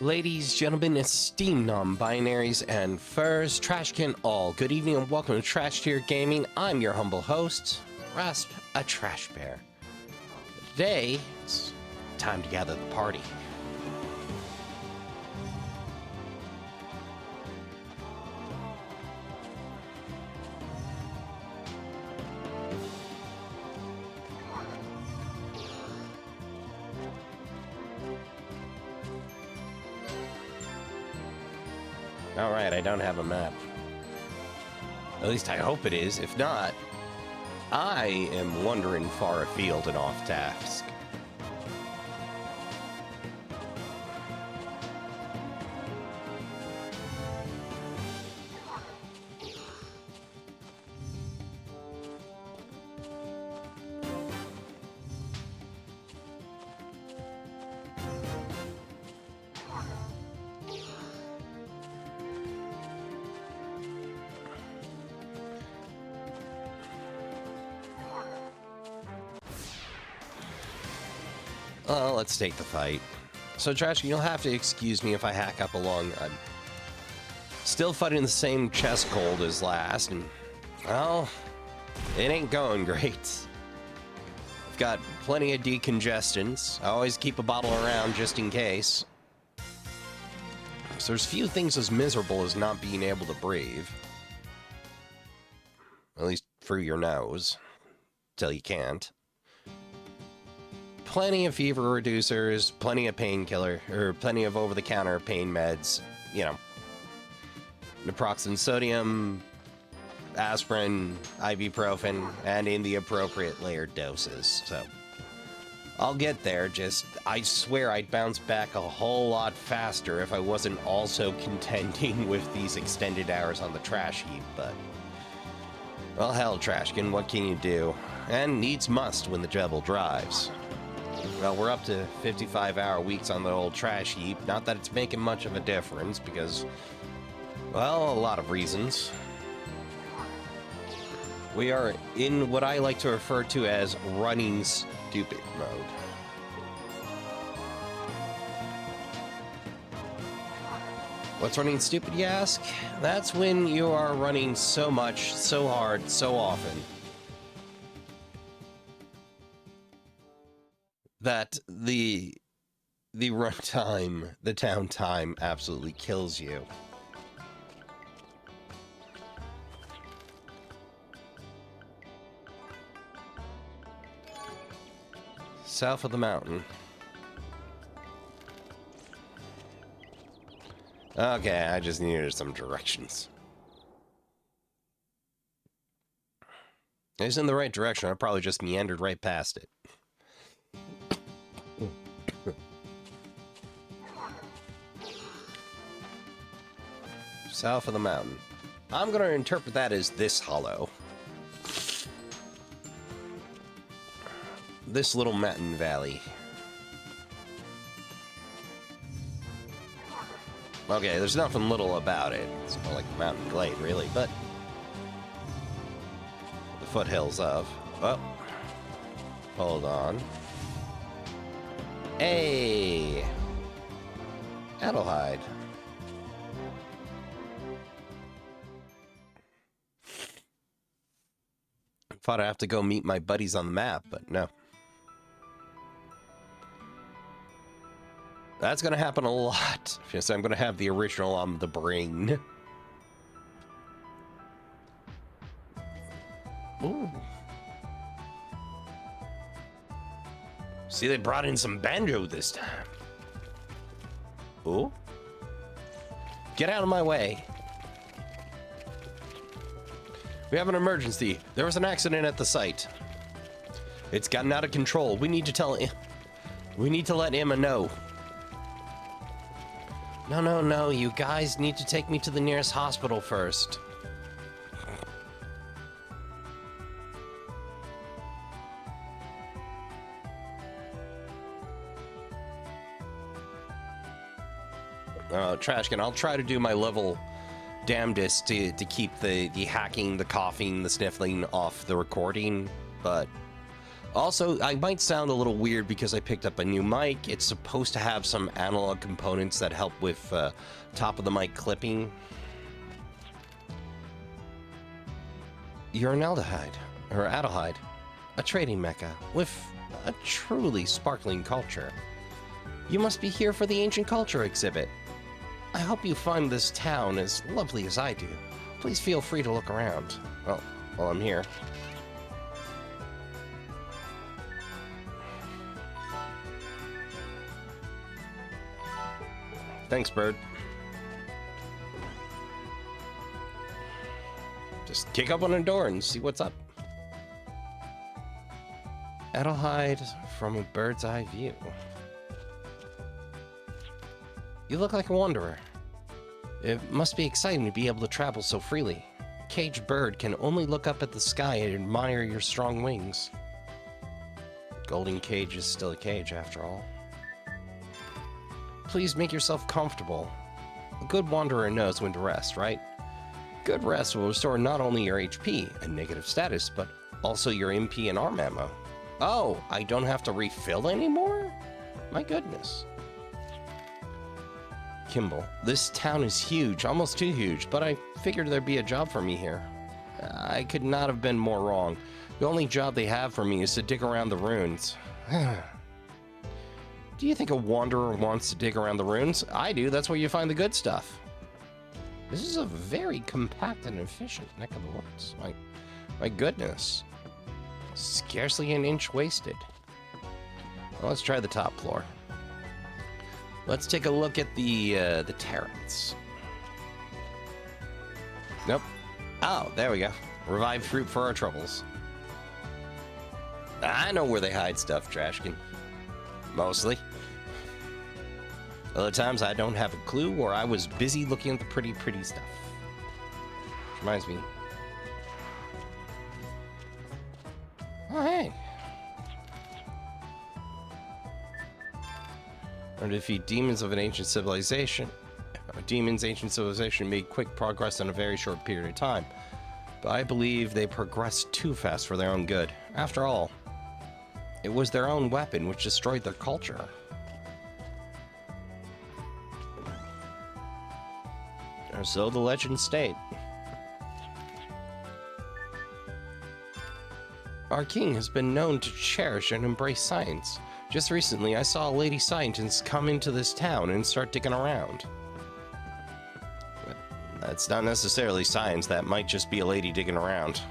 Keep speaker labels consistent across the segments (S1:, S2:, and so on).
S1: Ladies, gentlemen, esteemed non-binaries, and furs, Trashkin all, good evening and welcome to Trash Tier Gaming. I'm your humble host, Rasp, a trash bear. Today, it's time to gather the party. Alright, I don't have a map. At least I hope it is. If not, I am wandering far afield and off task. Let's take the fight. So, Trashkin, you'll have to excuse me if I hack up along. I'm still fighting the same chest cold as last, and, well, it ain't going great. I've got plenty of decongestants. I always keep a bottle around just in case. So there's few things as miserable as not being able to breathe. At least through your nose. Till you can't. Plenty of fever reducers, plenty of painkiller, or plenty of over-the-counter pain meds, you know. Naproxen sodium, aspirin, ibuprofen, and in the appropriate layered doses, so. I'll get there, just, I swear I'd bounce back a whole lot faster if I wasn't also contending with these extended hours on the trash heap, but. Well, hell, Trashkin, what can you do? And needs must when the devil drives. Well, we're up to 55-hour weeks on the old trash heap. Not that it's making much of a difference, because, well, a lot of reasons. We are in what I like to refer to as running stupid mode. What's running stupid, you ask? That's when you are running so much, so hard, so often, that the run time, the town time absolutely kills you. South of the mountain. Okay, I just needed some directions. It's in the right direction. I probably just meandered right past it. South of the mountain. I'm going to interpret that as this hollow. This little mountain valley. Okay, there's nothing little about it. It's more like a mountain glade, really, but the foothills of. Oh, hold on. Hey, Adelheid. Thought I'd have to go meet my buddies on the map, but no. That's gonna happen a lot. Yes, I'm gonna have the original on the brain. Ooh. See, they brought in some banjo this time. Ooh. Get out of my way. We have an emergency. There was an accident at the site. It's gotten out of control. We need to let Emma know. No. You guys need to take me to the nearest hospital first. Trashkin, I'll try to do my level damnedest to keep the hacking, the coughing, the sniffling off the recording, but Also, I might sound a little weird because I picked up a new mic. It's supposed to have some analog components that help with top of the mic clipping. You're an Adelheid, a trading mecca with a truly sparkling culture. You must be here for the ancient culture exhibit. I hope you find this town as lovely as I do. Please feel free to look around. Well, while I'm here. Thanks, bird. Just kick up on a door and see what's up. Adelheid from a bird's eye view. You look like a wanderer. It must be exciting to be able to travel so freely. A caged bird can only look up at the sky and admire your strong wings. Golden cage is still a cage, after all. Please make yourself comfortable. A good wanderer knows when to rest, right? Good rest will restore not only your HP and negative status, but also your MP and arm ammo. Oh, I don't have to refill anymore? My goodness. Kimball, this town is huge, almost too huge, but I figured there'd be a job for me here. I could not have been more wrong. The only job they have for me is to dig around the ruins. Do you think a wanderer wants to dig around the ruins? I do, that's where you find the good stuff. This is a very compact and efficient neck of the woods. My goodness. Scarcely an inch wasted. Well, let's try the top floor. Let's take a look at the terrace. Nope. Oh, there we go. Revived fruit for our troubles. I know where they hide stuff, Trashkin. Mostly. Other times I don't have a clue, or I was busy looking at the pretty stuff. Which reminds me. Oh, hey. Or defeat demons of an ancient civilization. Ancient civilization made quick progress in a very short period of time. But I believe they progressed too fast for their own good. After all, it was their own weapon which destroyed their culture. Or so the legends state. Our king has been known to cherish and embrace science. Just recently, I saw a lady scientist come into this town and start digging around. But that's not necessarily science, that might just be a lady digging around.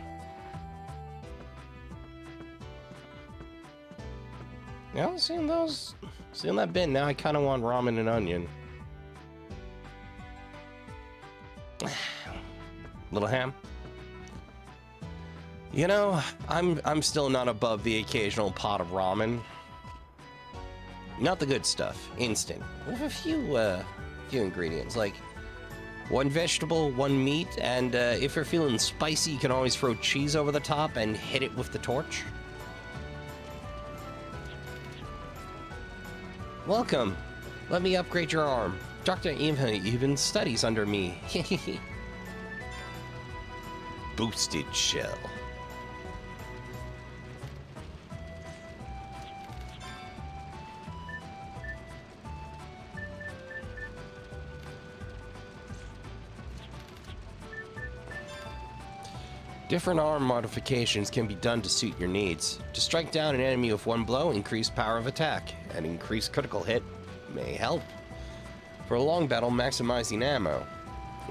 S1: Yeah, seeing that bin, now I kind of want ramen and onion. Little ham. You know, I'm still not above the occasional pot of ramen. Not the good stuff, instant. With a few ingredients, like one vegetable, one meat, and if you're feeling spicy, you can always throw cheese over the top and hit it with the torch. Welcome. Let me upgrade your arm. Dr. Eva even studies under me. Boosted shell. Different arm modifications can be done to suit your needs. To strike down an enemy with one blow, increase power of attack, and increase critical hit may help. For a long battle, maximizing ammo.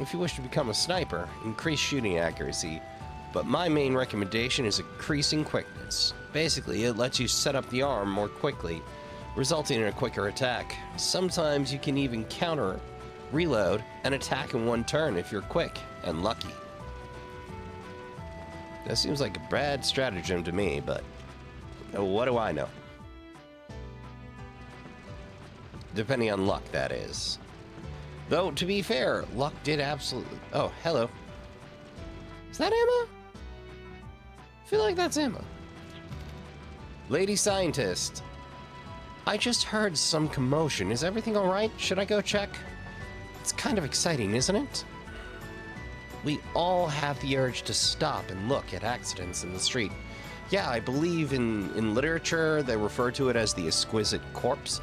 S1: If you wish to become a sniper, increase shooting accuracy, but my main recommendation is increasing quickness. Basically, it lets you set up the arm more quickly, resulting in a quicker attack. Sometimes you can even counter, reload, and attack in one turn if you're quick and lucky. That seems like a bad stratagem to me, but what do I know? Depending on luck, that is. Though, to be fair, luck did absolutely... Oh, hello. Is that Emma? I feel like that's Emma. Lady Scientist. I just heard some commotion. Is everything alright? Should I go check? It's kind of exciting, isn't it? We all have the urge to stop and look at accidents in the street, Yeah, I believe in literature they refer to it as the exquisite corpse.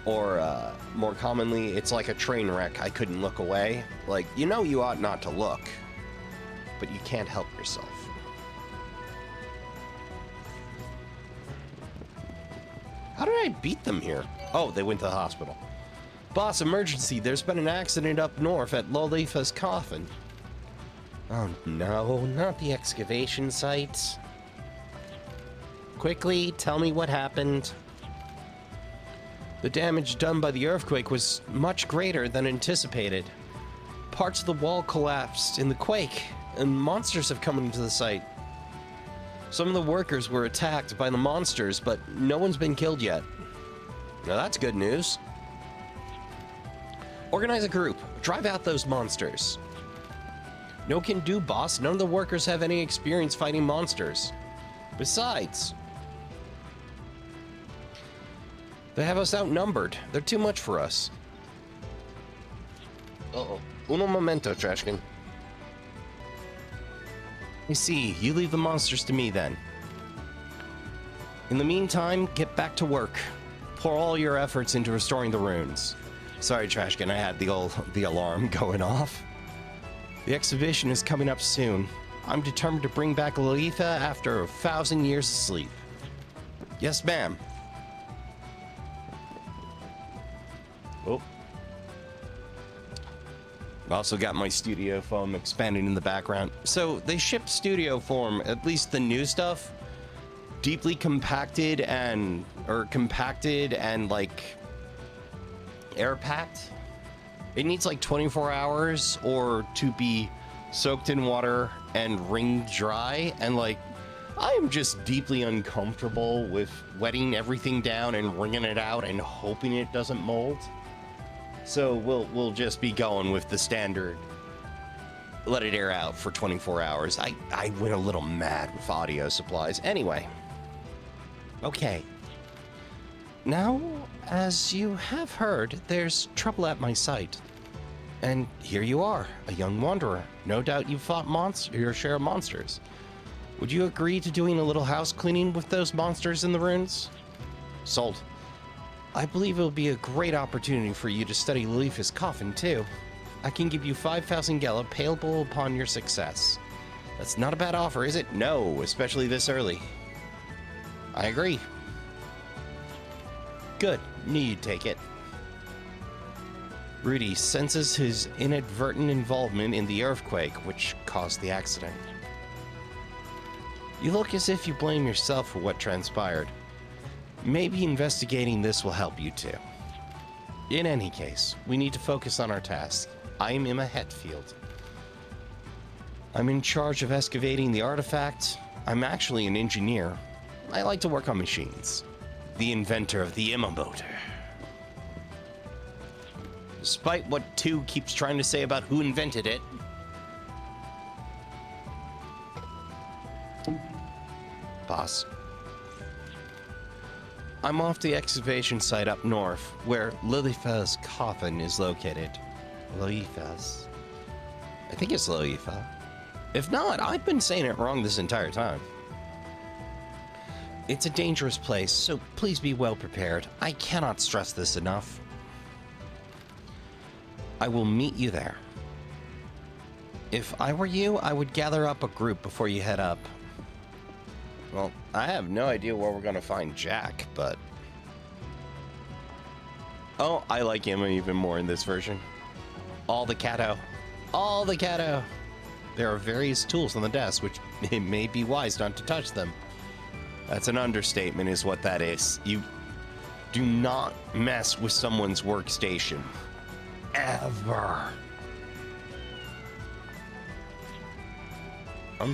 S1: Or, more commonly, it's like a train wreck. I couldn't look away. Like, you know you ought not to look, but you can't help yourself. How did I beat them here? Oh, they went to the hospital. Boss, emergency. There's been an accident up north at Lolifa's coffin. Oh, no, not the excavation sites. Quickly, tell me what happened. The damage done by the earthquake was much greater than anticipated. Parts of the wall collapsed in the quake, and monsters have come into the site. Some of the workers were attacked by the monsters, but no one's been killed yet. Now that's good news. Organize a group. Drive out those monsters. No can do, boss. None of the workers have any experience fighting monsters. Besides, they have us outnumbered. They're too much for us. Uh-oh. Uno momento, Trashkin. I see. You leave the monsters to me, then. In the meantime, get back to work. Pour all your efforts into restoring the runes. Sorry, Trashkin, I had the alarm going off. The exhibition is coming up soon. I'm determined to bring back Lolifa after 1,000 years of sleep. Yes, ma'am. Oh. I've also got my studio foam expanding in the background. So they ship studio foam, at least the new stuff, deeply compacted and like air packed. It needs like 24 hours or to be soaked in water and wringed dry. And like, I am just deeply uncomfortable with wetting everything down and wringing it out and hoping it doesn't mold. So we'll just be going with the standard. Let it air out for 24 hours. I went a little mad with audio supplies. Anyway. Okay. Now, as you have heard, there's trouble at my site. And here you are, a young wanderer. No doubt you've fought your share of monsters. Would you agree to doing a little house cleaning with those monsters in the ruins? Sold. I believe it will be a great opportunity for you to study Lolifa's coffin, too. I can give you 5,000 gela payable upon your success. That's not a bad offer, is it? No, especially this early. I agree. Good. Knew you'd take it. Rudy senses his inadvertent involvement in the earthquake, which caused the accident. You look as if you blame yourself for what transpired. Maybe investigating this will help you too. In any case, we need to focus on our task. I'm Emma Hetfield. I'm in charge of excavating the artifact. I'm actually an engineer. I like to work on machines. The inventor of the Emma motor. Despite what 2 keeps trying to say about who invented it. Boss. I'm off the excavation site up north, where Lolifa's coffin is located. Lolifa's? I think it's Lolifa. If not, I've been saying it wrong this entire time. It's a dangerous place, so please be well prepared. I cannot stress this enough. I will meet you there. If I were you, I would gather up a group before you head up. Well, I have no idea where we're gonna find Jack, but... Oh, I like him even more in this version. All the cato. All the cato! There are various tools on the desk, which it may be wise not to touch them. That's an understatement, is what that is. You do not mess with someone's workstation. Ever.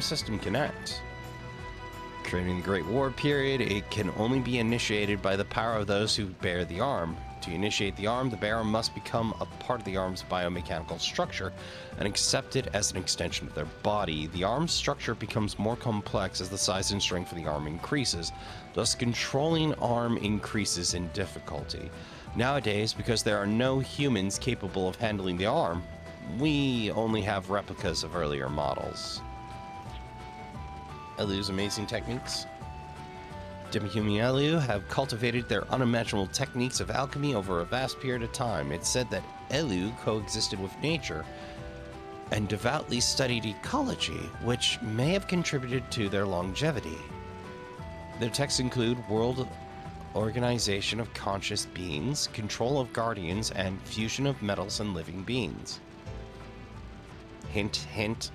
S1: System connect. During the Great War period, it can only be initiated by the power of those who bear the arm. To initiate the arm, the bearer must become a part of the arm's biomechanical structure and accept it as an extension of their body. The arm's structure becomes more complex as the size and strength of the arm increases. Thus, controlling arm increases in difficulty. Nowadays, because there are no humans capable of handling the arm, we only have replicas of earlier models. Elu's amazing techniques. Demihumi Elu have cultivated their unimaginable techniques of alchemy over a vast period of time. It's said that Elu coexisted with nature and devoutly studied ecology, which may have contributed to their longevity. Their texts include world organization of conscious beings, control of guardians, and fusion of metals and living beings. Hint, hint.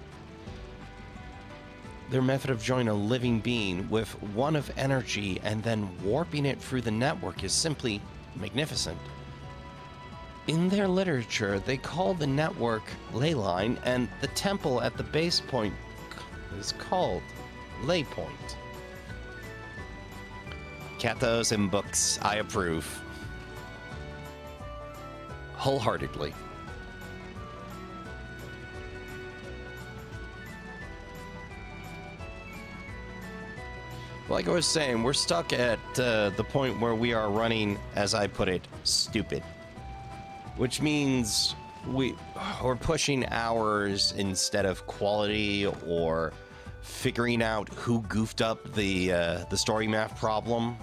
S1: Their method of joining a living being with one of energy and then warping it through the network is simply magnificent. In their literature, they call the network ley line, and the temple at the base point is called ley point. Cathos and books, I approve. Wholeheartedly. Like I was saying, we're stuck at the point where we are running, as I put it, stupid. Which means we're pushing hours instead of quality, or figuring out who goofed up the story math problem.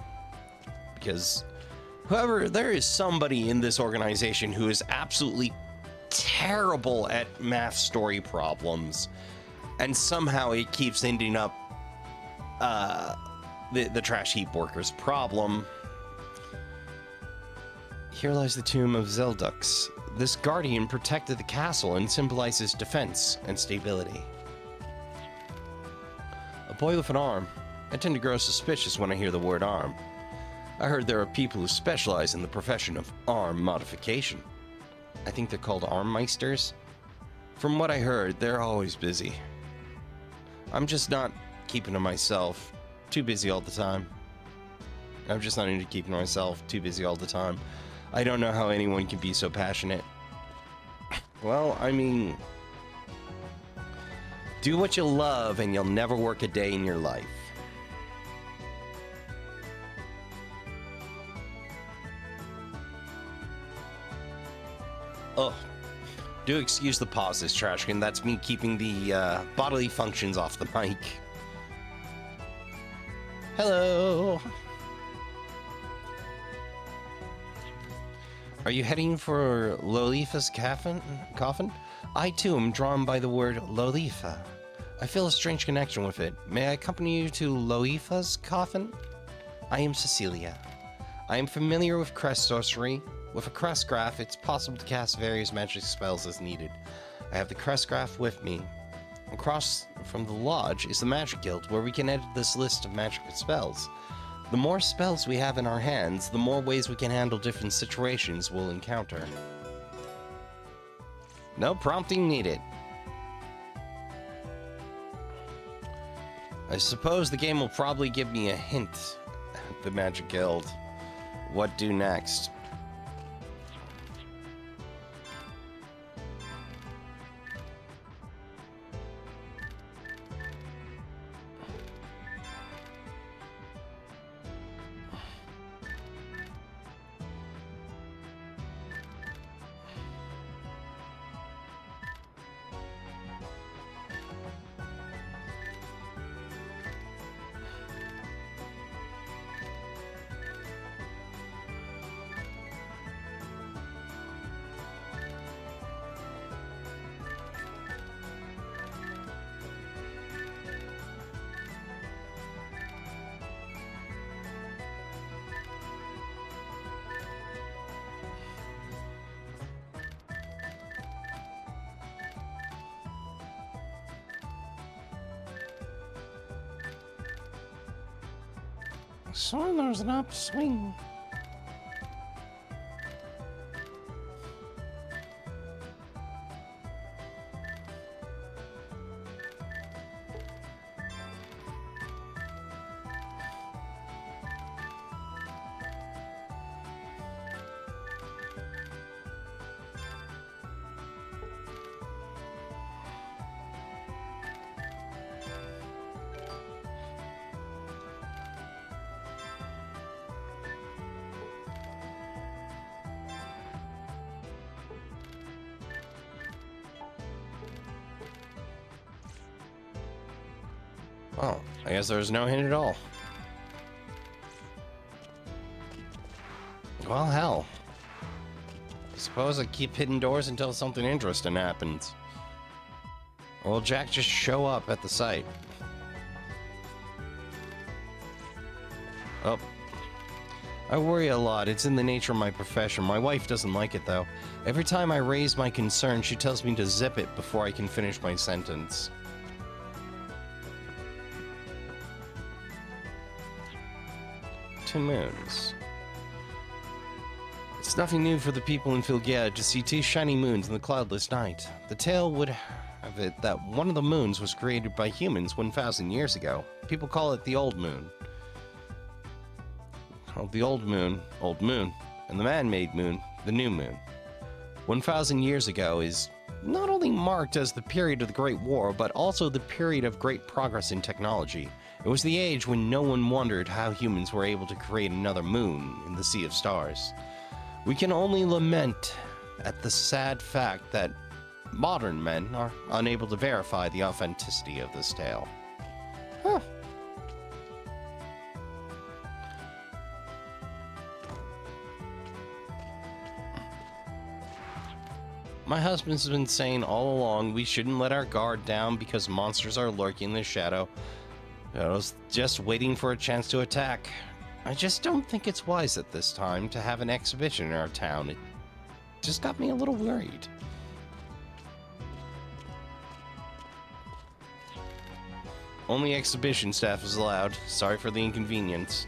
S1: Because there is somebody in this organization who is absolutely terrible at math story problems, and somehow it keeps ending up the trash heap workers problem. Here lies the tomb of Zeldux. This guardian protected the castle and symbolizes defense and stability. A boy with an arm. I tend to grow suspicious when I hear the word arm. I heard there are people who specialize in the profession of arm modification. I think they're called armmeisters. From what I heard, they're always busy. I'm just not keeping to myself. Too busy all the time. I'm just not into keeping to myself. Too busy all the time. I don't know how anyone can be so passionate. Well, I mean, do what you love and you'll never work a day in your life. Oh, do excuse the pauses, Trashkin. That's me keeping the bodily functions off the mic. Hello. Are you heading for Lolifa's coffin? I too am drawn by the word Lolifa. I feel a strange connection with it. May I accompany you to Lolifa's coffin? I am Cecilia. I am familiar with crest sorcery. With a crest graph, it's possible to cast various magic spells as needed. I have the crest graph with me. Across from the lodge is the Magic Guild, where we can edit this list of magic spells. The more spells we have in our hands, the more ways we can handle different situations we'll encounter. No prompting needed. I suppose the game will probably give me a hint at the Magic Guild. What do next? So there's an upswing. Well, I guess there's no hint at all. Well, hell. I suppose I keep hidden doors until something interesting happens. Or will Jack just show up at the site? Oh. I worry a lot. It's in the nature of my profession. My wife doesn't like it, though. Every time I raise my concern, she tells me to zip it before I can finish my sentence. Two moons. It's nothing new for the people in Filgaia to see two shiny moons in the cloudless night. The tale would have it that one of the moons was created by humans 1,000 years ago. People call it the Old Moon. Oh, the Old Moon, and the man-made moon, the New Moon. 1,000 years ago is not only marked as the period of the Great War, but also the period of great progress in technology. It was the age when no one wondered how humans were able to create another moon in the sea of stars. We can only lament at the sad fact that modern men are unable to verify the authenticity of this tale. Huh. My husband's been saying all along we shouldn't let our guard down because monsters are lurking in the shadow. I was just waiting for a chance to attack. I just don't think it's wise at this time to have an exhibition in our town. It just got me a little worried. Only exhibition staff is allowed. Sorry for the inconvenience.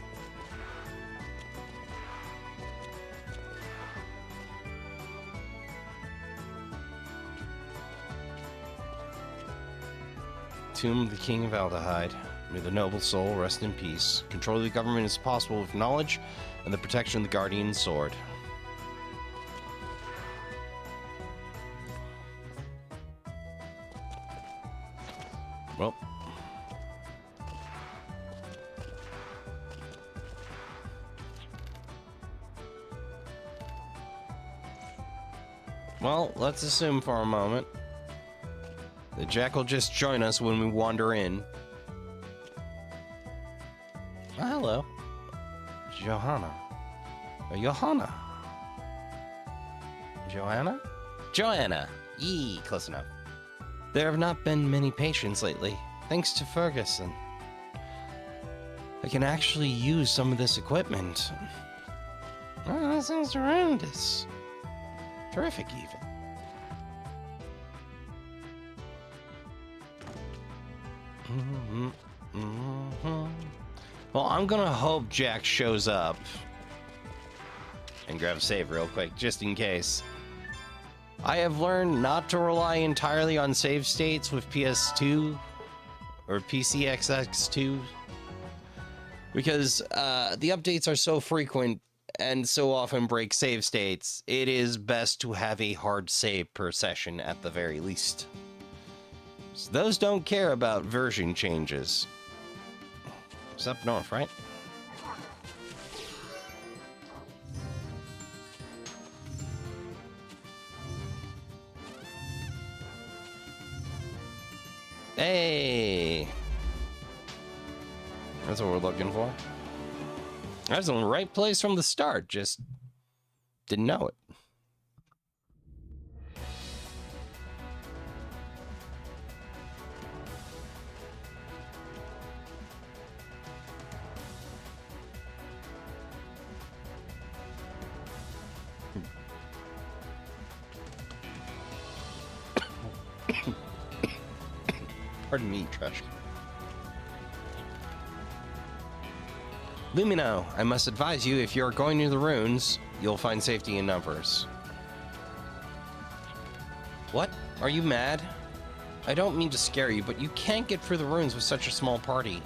S1: Tomb of the King of Aldehyde. May the noble soul rest in peace. Control of the government is possible with knowledge and the protection of the Guardian's sword. Well. Well, let's assume for a moment that Jack will just join us when we wander in. Oh, hello. Johanna. Johanna. Joanna? Joanna. Yee, close enough. There have not been many patients lately, thanks to Ferguson. I can actually use some of this equipment. Oh, that sounds horrendous. Terrific, even. Well, I'm gonna hope Jack shows up and grab a save real quick, just in case. I have learned not to rely entirely on save states with PS2 or PCXX2 because the updates are so frequent and so often break save states. It is best to have a hard save per session at the very least. So those don't care about version changes. It's up north, right? Hey! That's what we're looking for. I was in the right place from the start, just didn't know it. Pardon me, Trashkin. Lumino, I must advise you, if you're going near the ruins, you'll find safety in numbers. What? Are you mad? I don't mean to scare you, but you can't get through the ruins with such a small party.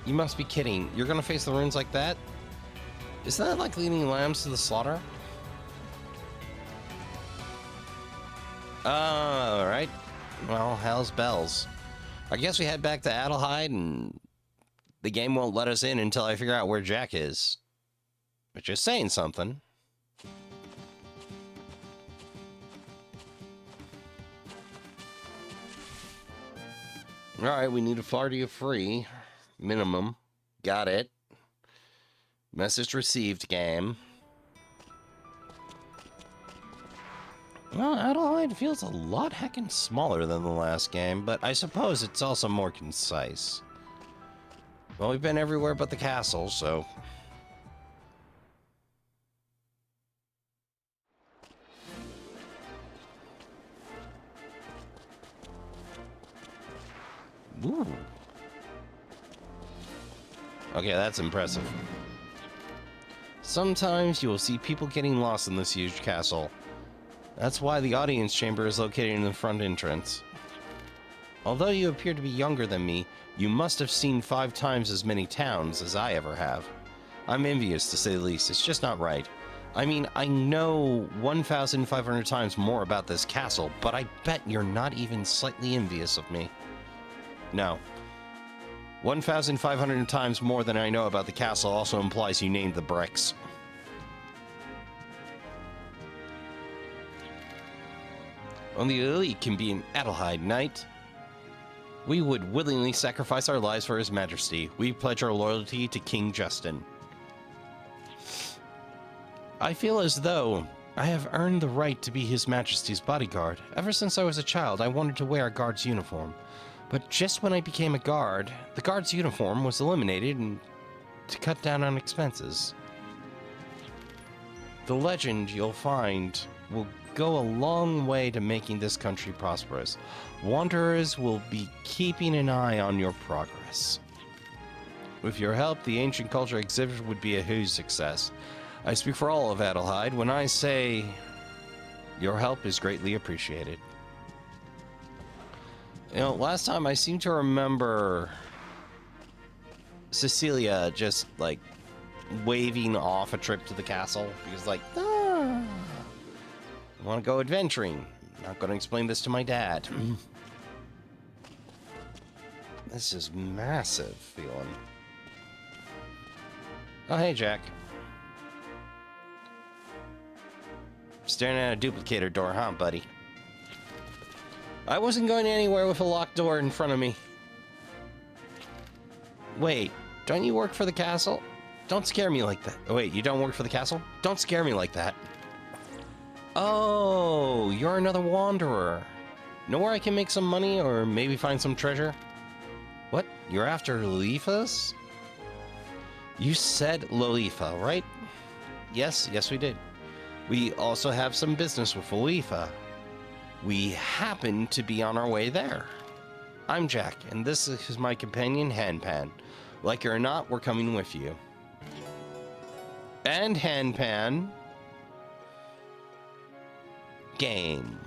S1: You must be kidding. You're gonna face the ruins like that? Isn't that like leading lambs to the slaughter? All right. Well, hell's bells. I guess we head back to Adelheid, and the game won't let us in until I figure out where Jack is. But just saying something. Alright, we need a Fardia free. Minimum. Got it. Message received, game. Well, Adelaide feels a lot heckin' smaller than the last game, but I suppose it's also more concise. Well, we've been everywhere but the castle, so... Ooh. Okay, that's impressive. Sometimes you will see people getting lost in this huge castle. That's why the audience chamber is located in the front entrance. Although you appear to be younger than me, you must have seen 5 times as many towns as I ever have. I'm envious, to say the least. It's just not right. I mean, I know 1,500 times more about this castle, but I bet you're not even slightly envious of me. No. 1,500 times more than I know about the castle also implies you named the bricks. Only the elite can be an Adelheid knight. We would willingly sacrifice our lives for His Majesty. We pledge our loyalty to King Justin. I feel as though I have earned the right to be His Majesty's bodyguard. Ever since I was a child, I wanted to wear a guard's uniform. But just when I became a guard, the guard's uniform was eliminated and to cut down on expenses. The legend you'll find will go a long way to making this country prosperous. Wanderers will be keeping an eye on your progress. With your help, the ancient culture exhibit would be a huge success. I speak for all of Adelheid when I say your help is greatly appreciated. You know, last time I seem to remember Cecilia just, like, waving off a trip to the castle because, like, I want to go adventuring. Not going to explain this to my dad. This is massive feeling. Oh, hey, Jack. Staring at a duplicator door, huh, buddy? I wasn't going anywhere with a locked door in front of me. Wait, don't you work for the castle? Don't scare me like that. Oh, wait, you don't work for the castle? Don't scare me like that. Oh, you're another wanderer. Know where I can make some money or maybe find some treasure? What? You're after Lolifas? You said Lolifa, right? Yes, we did. We also have some business with Lolifa. We happen to be on our way there. I'm Jack, and this is my companion, Handpan. Like it or not, we're coming with you. And Handpan... game.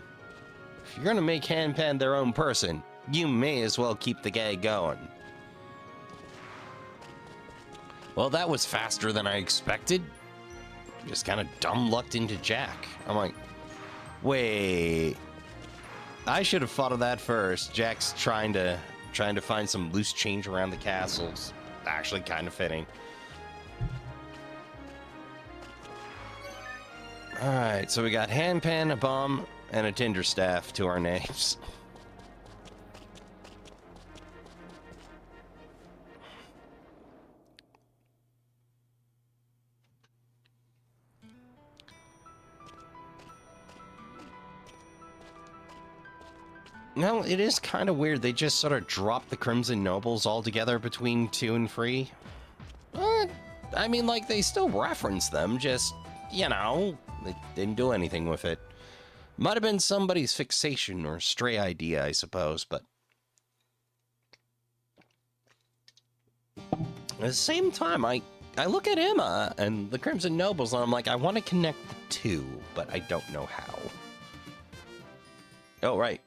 S1: If you're gonna make Handpan their own person, you may as well keep the gag going. Well, that was faster than I expected. Just kind of dumb-lucked into Jack. I'm like, wait... I should have thought of that first. Jack's trying to find some loose change around the castles. Actually kind of fitting. Alright, so we got Handpan, a bomb, and a tinder staff to our names. No, it is kind of weird. They just sort of dropped the Crimson Nobles altogether between 2 and 3. But, I mean, like, they still reference them, just, you know, they didn't do anything with it. Might have been somebody's fixation or stray idea, I suppose, but... At the same time, I look at Emma and the Crimson Nobles, and I'm like, I want to connect the two, but I don't know how. Oh, right.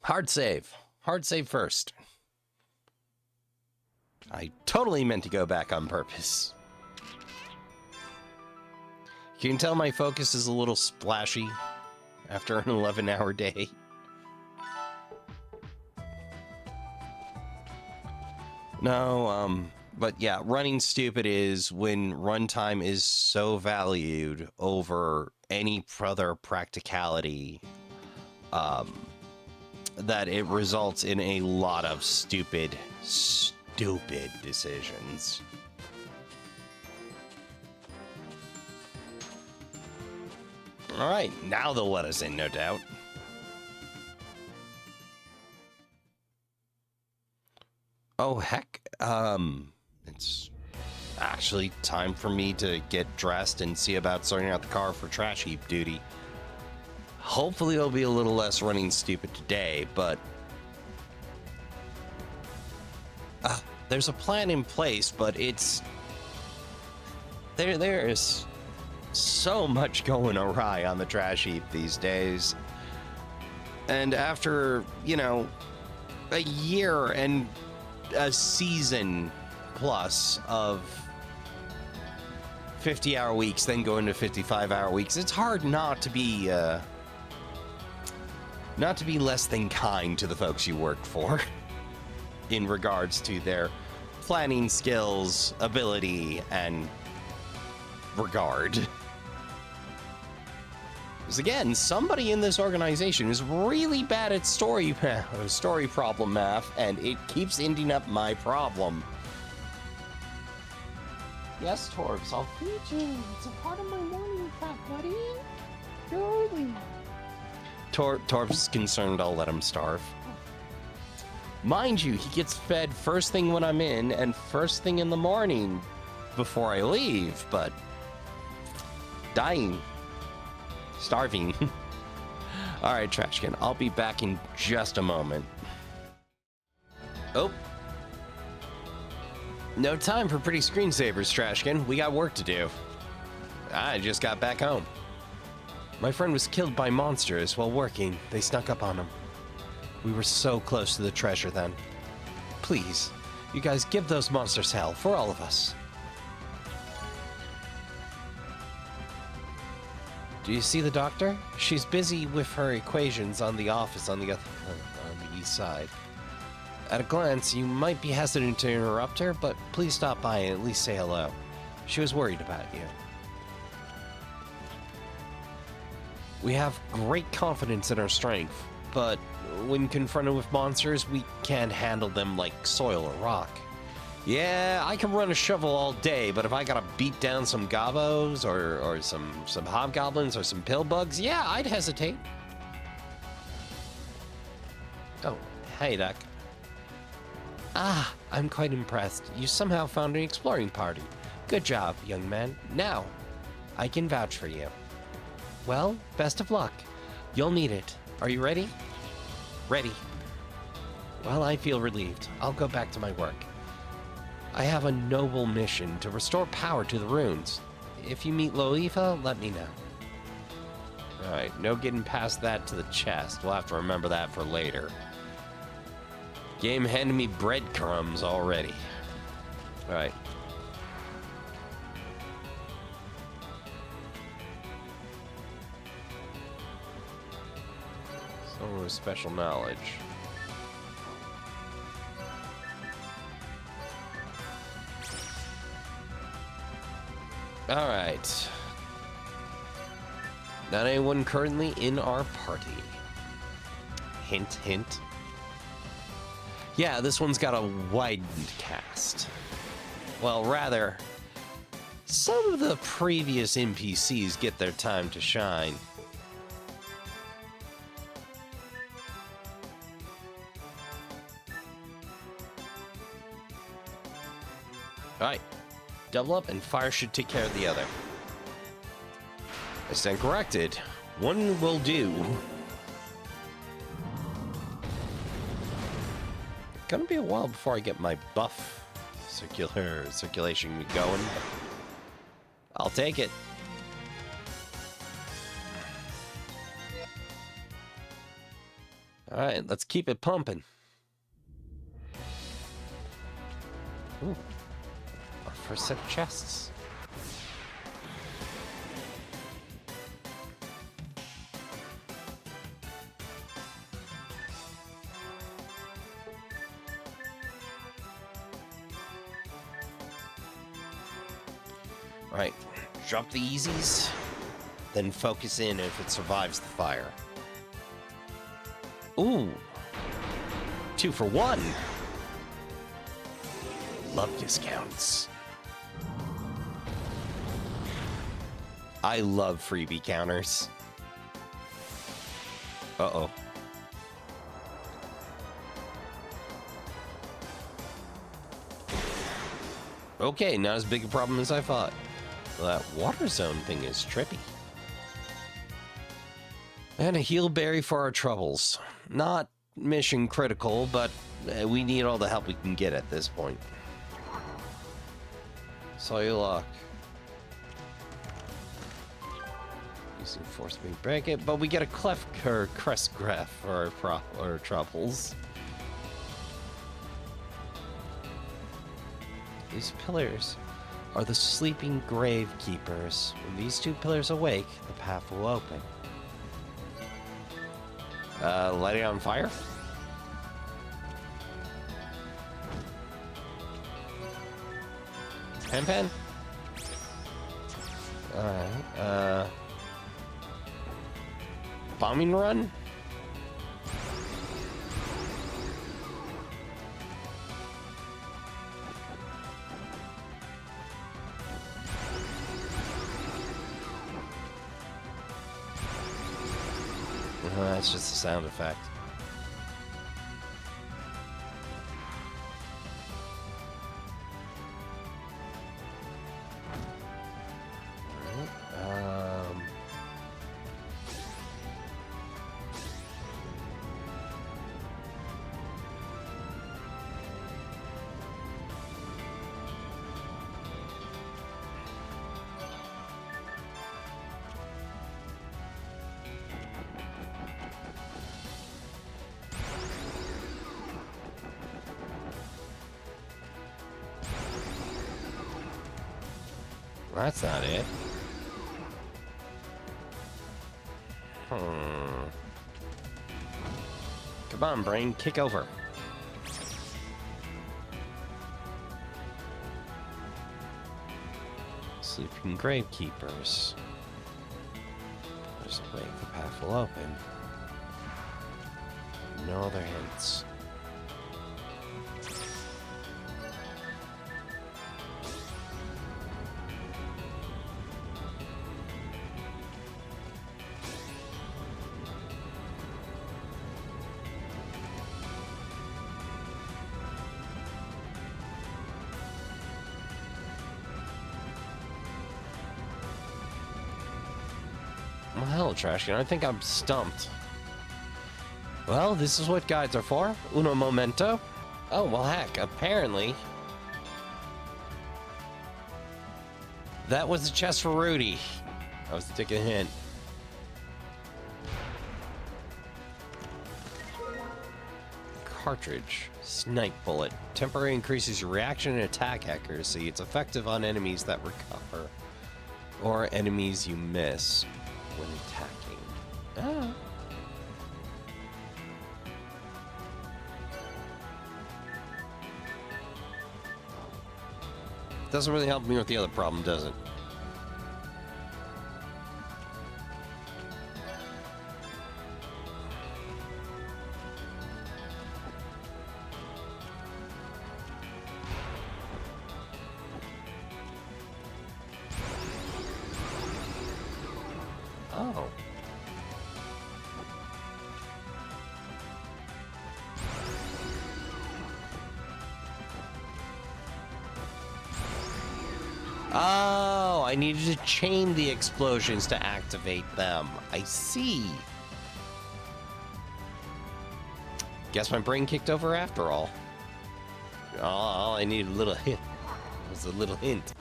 S1: Hard save. Hard save first. I totally meant to go back on purpose. You can tell my focus is a little splashy after an 11-hour day. No, but yeah, running stupid is when runtime is so valued over any other practicality, that it results in a lot of stupid decisions. All right, now they'll let us in, no doubt. Oh, heck. It's actually time for me to get dressed and see about sorting out the car for trash heap duty. Hopefully it'll be a little less running stupid today, but there's a plan in place, but it's there is so much going awry on the trash heap these days. And after, you know, a year and a season plus of 50-hour weeks, then going to 55-hour weeks, it's hard not to be less than kind to the folks you work for in regards to their planning skills, ability, and regard. Because again, somebody in this organization is really bad at story problem math, and it keeps ending up my problem. Yes, Torbs, I'll feed you. It's a part of my morning prep, buddy. You're early. Torbs is concerned I'll let him starve. Mind you, he gets fed first thing when I'm in and first thing in the morning before I leave, but dying. Starving. Alright, Trashkin, I'll be back in just a moment. Oh. No time for pretty screensavers, Trashkin. We got work to do. I just got back home. My friend was killed by monsters while working. They snuck up on him. We were so close to the treasure then. Please, you guys give those monsters hell for all of us. Do you see the doctor? She's busy with her equations on the office on the east side. At a glance, you might be hesitant to interrupt her, but please stop by and at least say hello. She was worried about you. We have great confidence in our strength, but when confronted with monsters, we can't handle them like soil or rock. Yeah, I can run a shovel all day, but if I gotta beat down some gobos or some hobgoblins or some pillbugs, yeah, I'd hesitate. Oh, hey, Duck. Ah, I'm quite impressed. You somehow found an exploring party. Good job, young man. Now, I can vouch for you. Well, best of luck. You'll need it. Are you ready? Ready. Well, I feel relieved. I'll go back to my work. I have a noble mission to restore power to the runes. If you meet Lolifa, let me know. Alright, no getting past that to the chest. We'll have to remember that for later. Game handed me breadcrumbs already. Alright. Someone with special knowledge. Alright. Not anyone currently in our party. Hint, hint. Yeah, this one's got a widened cast. Well, rather, some of the previous NPCs get their time to shine. Alright. Double up and fire should take care of the other. I stand corrected. One will do. Gonna be a while before I get my buff circulation going. I'll take it. Alright, let's keep it pumping. Ooh. Our first set of chests. Right, drop the easies, then focus in if it survives the fire. Ooh, 2 for 1. Love discounts. I love freebie counters. Uh-oh. Okay, not as big a problem as I thought. That water zone thing is trippy. And a heal berry for our troubles. Not mission critical, but we need all the help we can get at this point. Saw your luck. Using force beam break it, but we get a clef crest graph for our troubles. These pillars are the sleeping grave keepers. When these 2 pillars awake, the path will open. Light it on fire? Pan? Alright, bombing run? That's just a sound effect. That's not it. Come on, brain, kick over. Sleeping gravekeepers. There's a way the path will open. No other hints. Well, hell, Trashkin, I think I'm stumped. Well, this is what guides are for. Uno momento. Oh, well, heck, apparently that was the chest for Rudy. I was taking a hint. Cartridge. Snipe bullet. Temporarily increases your reaction and attack accuracy. It's effective on enemies that recover or enemies you miss when attacking. Ah. Doesn't really help me with the other problem, does it? Oh. Oh, I needed to chain the explosions to activate them. I see. Guess my brain kicked over after all. Oh, I need a little hint. It was a little hint.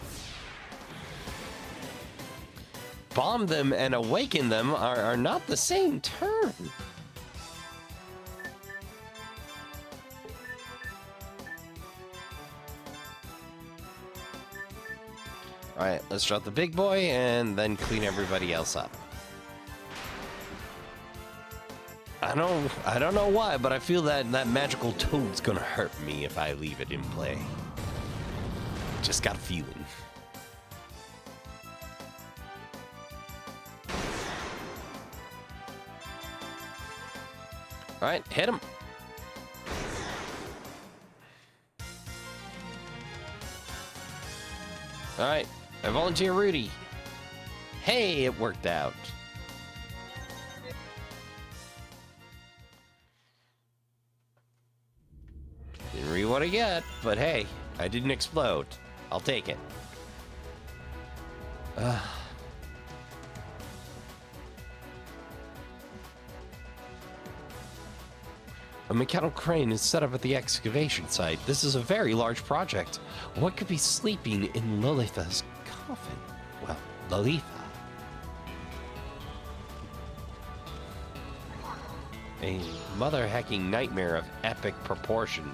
S1: Bomb them and awaken them are not the same term. All right, let's drop the big boy and then clean everybody else up. I don't know why, but I feel that magical toad's gonna hurt me if I leave it in play. Just got a feeling. All right, hit him. Alright, I volunteer Rudy. Hey, it worked out. Didn't read what I get, but hey, I didn't explode. I'll take it. A mechanical crane is set up at the excavation site. This is a very large project. What could be sleeping in Lolitha's coffin? Well, Lolitha. A mother-hacking nightmare of epic proportion.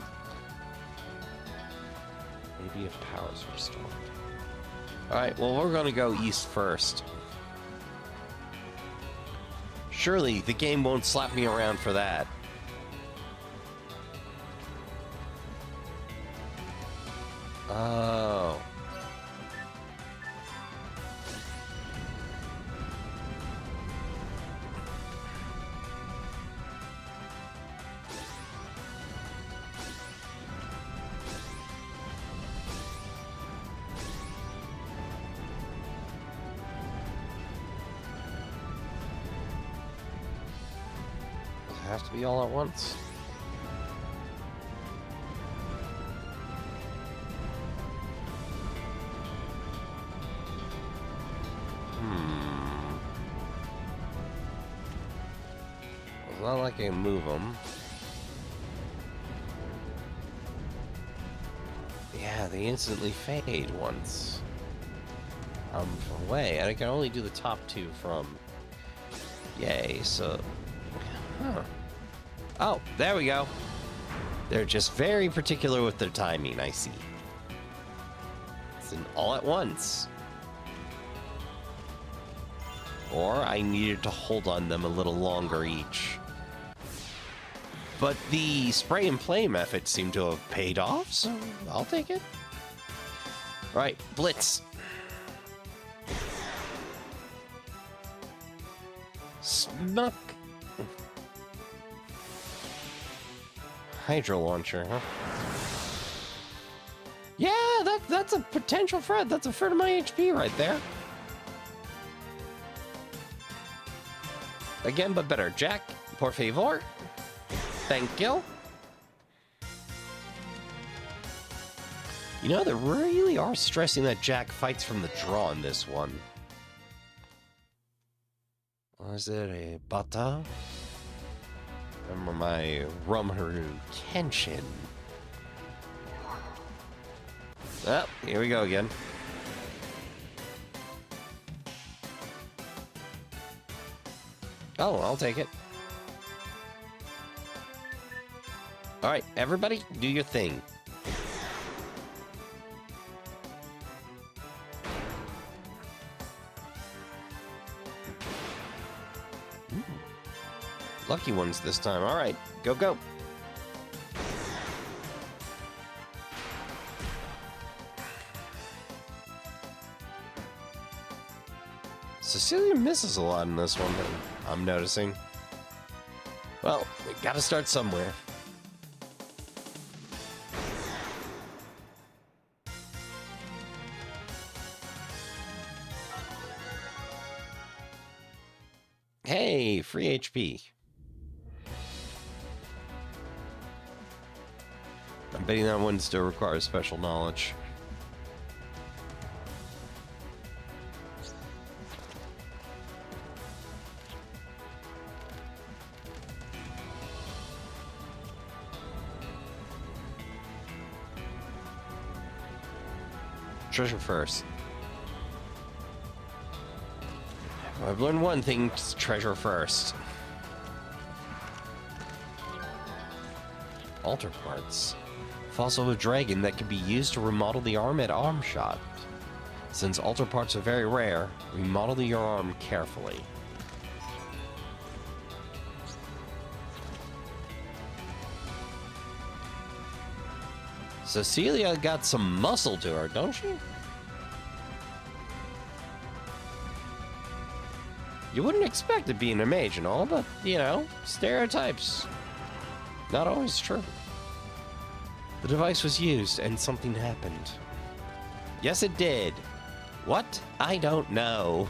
S1: Maybe if power's restored. Alright, well, we're gonna go east first. Surely the game won't slap me around for that. Oh. Does it have to be all at once? It's not like I can move them. Yeah, they instantly fade once I'm away, and I can only do the top two from. Yay, so. Huh. Oh, there we go. They're just very particular with their timing, I see. It's an all at once. Or I needed to hold on them a little longer each. But the spray and play method seemed to have paid off, so I'll take it. Right, Blitz. Snuck. Hydro launcher, huh? Yeah, that's a potential threat. That's a third of my HP right there. Again, but better. Jack, por favor. Thank you. You know, they really are stressing that Jack fights from the draw in this one. Was it a bata? Remember my Rumharu tension. Oh, here we go again. Oh, I'll take it. All right, everybody, do your thing. Ooh. Lucky ones this time. All right, go, go. Cecilia misses a lot in this one, I'm noticing. Well, we gotta start somewhere. Hey, free HP. I'm betting that one still requires special knowledge. Treasure first. I've learned one thing, treasure first. Altar parts. Fossil of a dragon that can be used to remodel the arm at arm shot. Since altar parts are very rare, remodel your arm carefully. Cecilia got some muscle to her, don't she? You wouldn't expect it being a mage and all, but, you know, stereotypes. Not always true. The device was used, and something happened. Yes, it did. What? I don't know.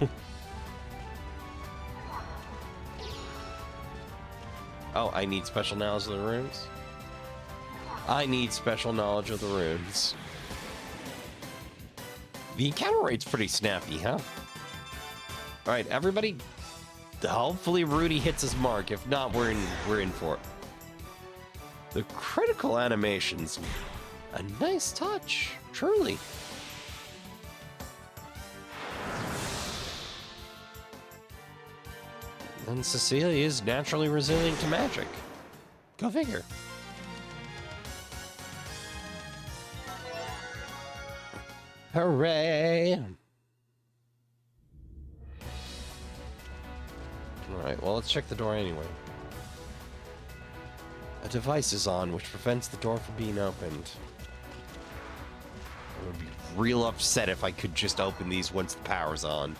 S1: Oh, I need special knowledge of the runes? I need special knowledge of the runes. The encounter rate's pretty snappy, huh? Alright, everybody. Hopefully Rudy hits his mark. If not, we're in for it. The critical animations. A nice touch. Truly. And Cecilia is naturally resilient to magic. Go figure. Hooray! Alright, well, let's check the door anyway. A device is on which prevents the door from being opened. I would be real upset if I could just open these once the power's on.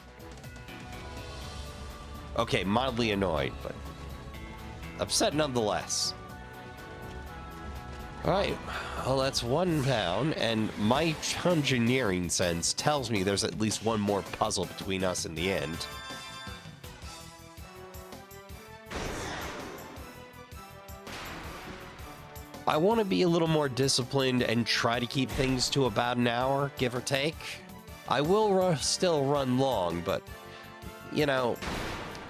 S1: Okay, mildly annoyed, but upset nonetheless. Alright, well, that's £1, and my engineering sense tells me there's at least one more puzzle between us in the end. I want to be a little more disciplined and try to keep things to about an hour, give or take. I will still run long, but, you know,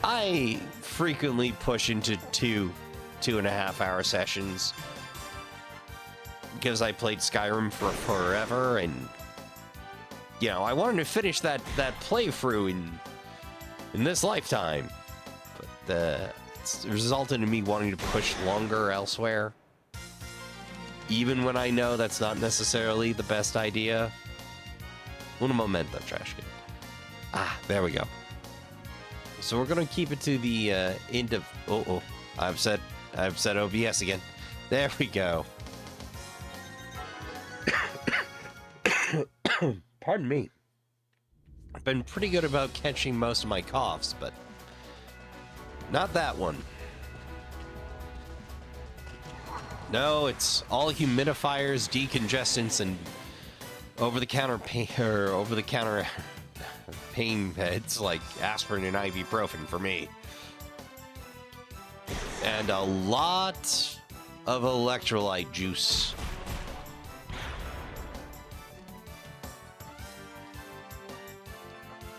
S1: I frequently push into 2.5 hour sessions because I played Skyrim for forever, and, you know, I wanted to finish that playthrough in this lifetime, but it's resulted in me wanting to push longer elsewhere. Even when I know that's not necessarily the best idea. Un momento, Trashkin. Ah, there we go. So we're gonna keep it to the end of. Oh, I've said OBS again. There we go. Pardon me. I've been pretty good about catching most of my coughs, but not that one. No, it's all humidifiers, decongestants, and over-the-counter pain meds like aspirin and ibuprofen for me. And a lot of electrolyte juice.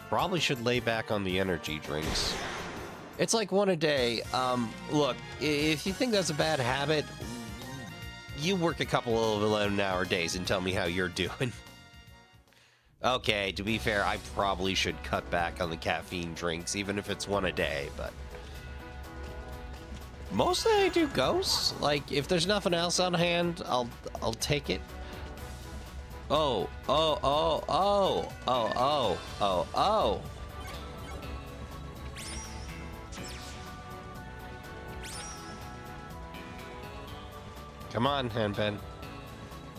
S1: Probably should lay back on the energy drinks. It's like one a day. Look, if you think that's a bad habit, you work a couple of 11-hour days and tell me how you're doing. Okay, to be fair, I probably should cut back on the caffeine drinks, even if it's one a day, but mostly I do ghosts. Like, if there's nothing else on hand, I'll take it. Oh. Come on, Handpen.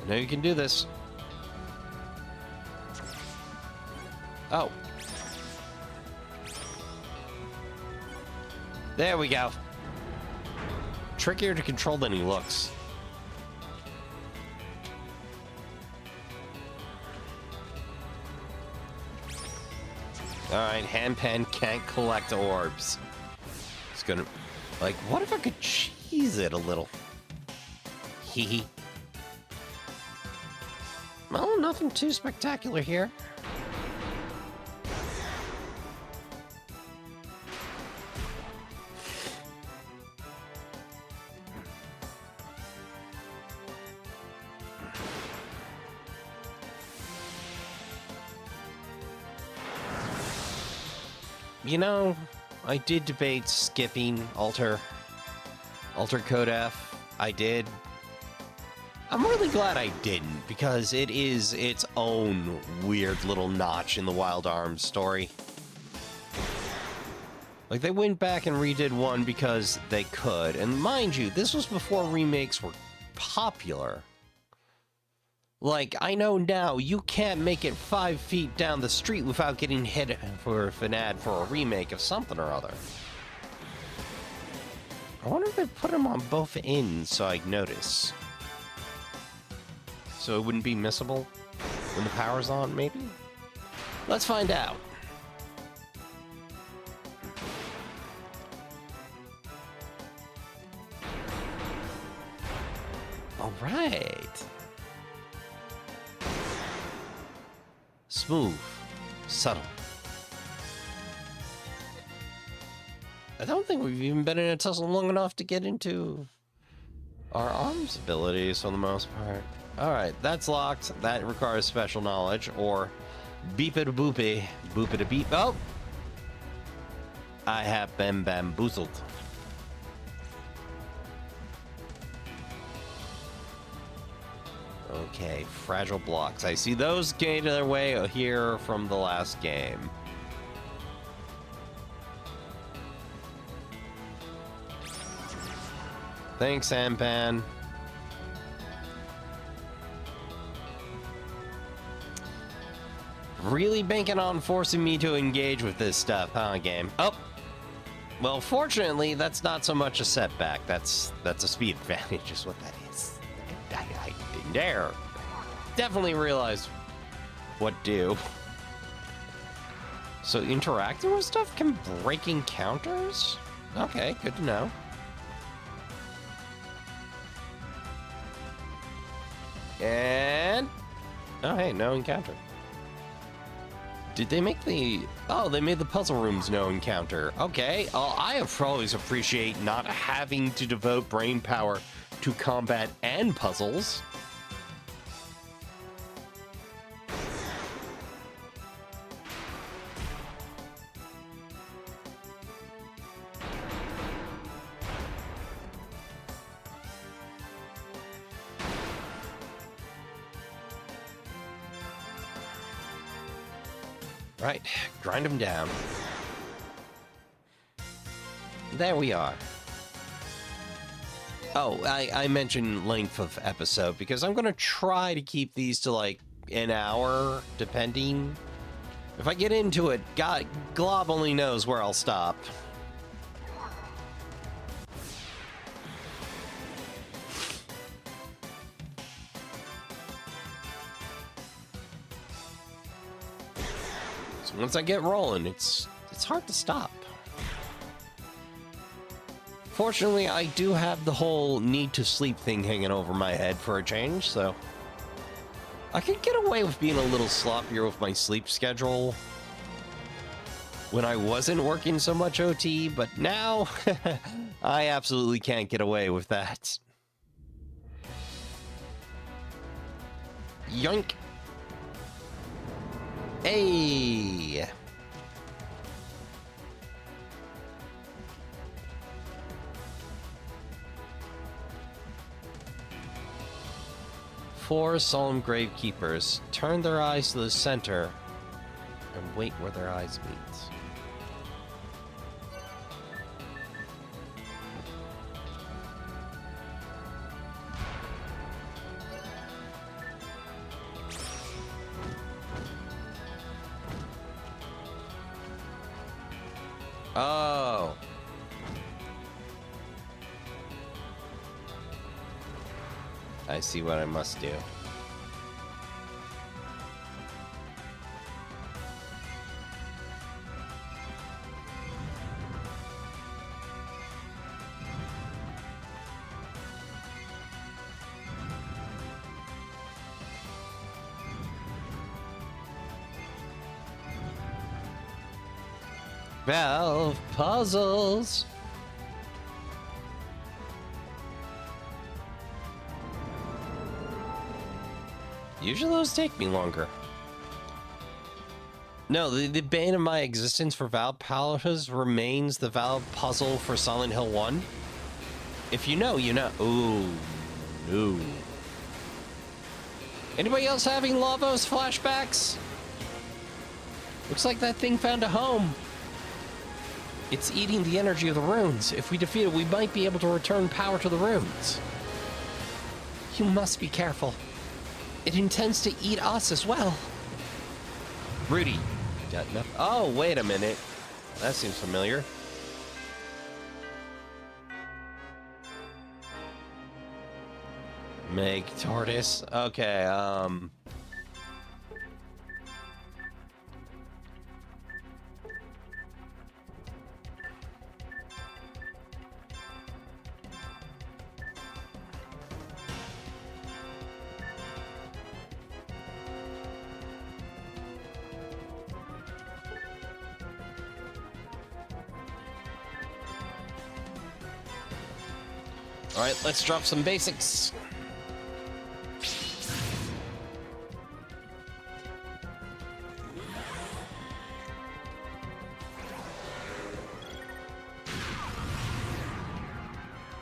S1: I know you can do this. Oh. There we go. Trickier to control than he looks. Alright, Handpan can't collect orbs. It's gonna... Like, what if I could cheese it a little? Hee. Well, nothing too spectacular here. You know, I did debate skipping Alter Code F. I did. I'm really glad I didn't, because it is its own weird little notch in the Wild Arms story. Like, they went back and redid one because they could. And mind you, this was before remakes were popular. Like, I know now you can't make it 5 feet down the street without getting hit for an ad for a remake of something or other. I wonder if they put them on both ends so I'd notice. So it wouldn't be missable when the power's on, maybe? Let's find out. All right. Smooth. Subtle. I don't think we've even been in a tussle long enough to get into our arms abilities for the most part. Alright, that's locked. That requires special knowledge, or beep-it-a-boopy, boop-it-a-beep. Oh! I have been bamboozled. Okay, fragile blocks. I see those gained their way here from the last game. Thanks, Sampan. Really banking on forcing me to engage with this stuff, huh, game? Oh! Well, fortunately, that's not so much a setback. That's a speed advantage, is what that is. I didn't dare. Definitely realized what do. So interacting with stuff can break encounters? Okay, good to know. And... oh, hey, no encounter. Did they make the... oh, they made the puzzle rooms no encounter. Okay, I always appreciate not having to devote brain power to combat and puzzles. Right, grind them down. There we are. Oh, I mentioned length of episode because I'm going to try to keep these to like an hour, depending. If I get into it, God, Glob only knows where I'll stop. So once I get rolling, it's hard to stop. Fortunately, I do have the whole need to sleep thing hanging over my head for a change, so I could get away with being a little sloppier with my sleep schedule when I wasn't working so much OT, but now I absolutely can't get away with that. Yoink. Hey. Four solemn gravekeepers turn their eyes to the center and wait where their eyes meet. Oh. I see what I must do. Valve puzzles. Usually those take me longer. No, the bane of my existence for Valve puzzles remains the Valve puzzle for Silent Hill 1. If you know, you know. Ooh, no. Anybody else having Lavos flashbacks? Looks like that thing found a home. It's eating the energy of the runes. If we defeat it, we might be able to return power to the runes. You must be careful. It intends to eat us as well. Rudy. Oh, wait a minute. That seems familiar. Meg Tortoise. Okay, Alright, let's drop some basics.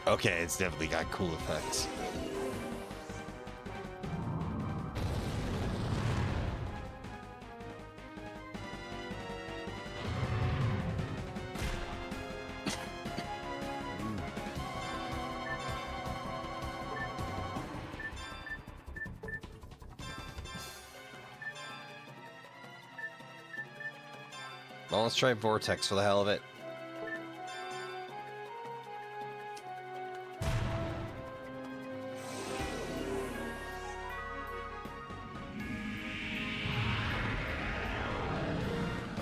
S1: Okay, it's definitely got cool effects. Well, let's try Vortex for the hell of it.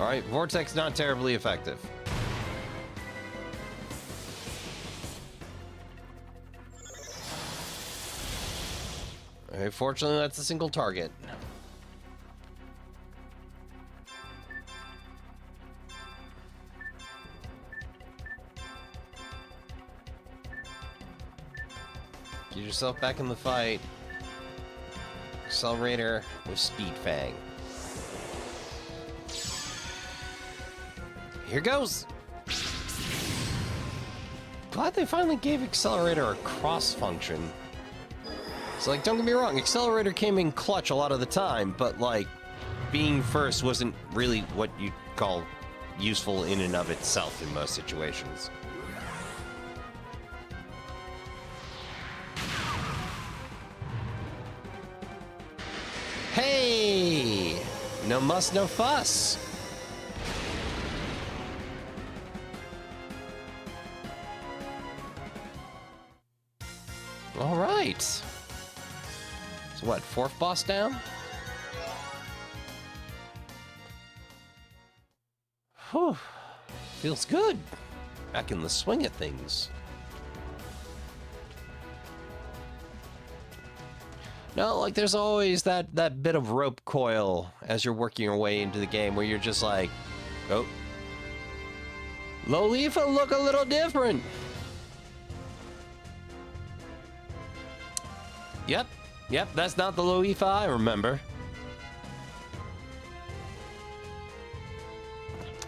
S1: Alright, Vortex not terribly effective. Okay, fortunately that's a single target. Get yourself back in the fight. Accelerator with Speed Fang. Here goes! Glad they finally gave Accelerator a cross function. So, like, don't get me wrong, Accelerator came in clutch a lot of the time, but, like, being first wasn't really what you'd call useful in and of itself in most situations. Hey! No muss, no fuss! All right. So what, fourth boss down? Whew. Feels good. Back in the swing of things. No, like there's always that bit of rope coil as you're working your way into the game where you're just like, oh, Lolifa look a little different. Yep, that's not the Lolifa I remember.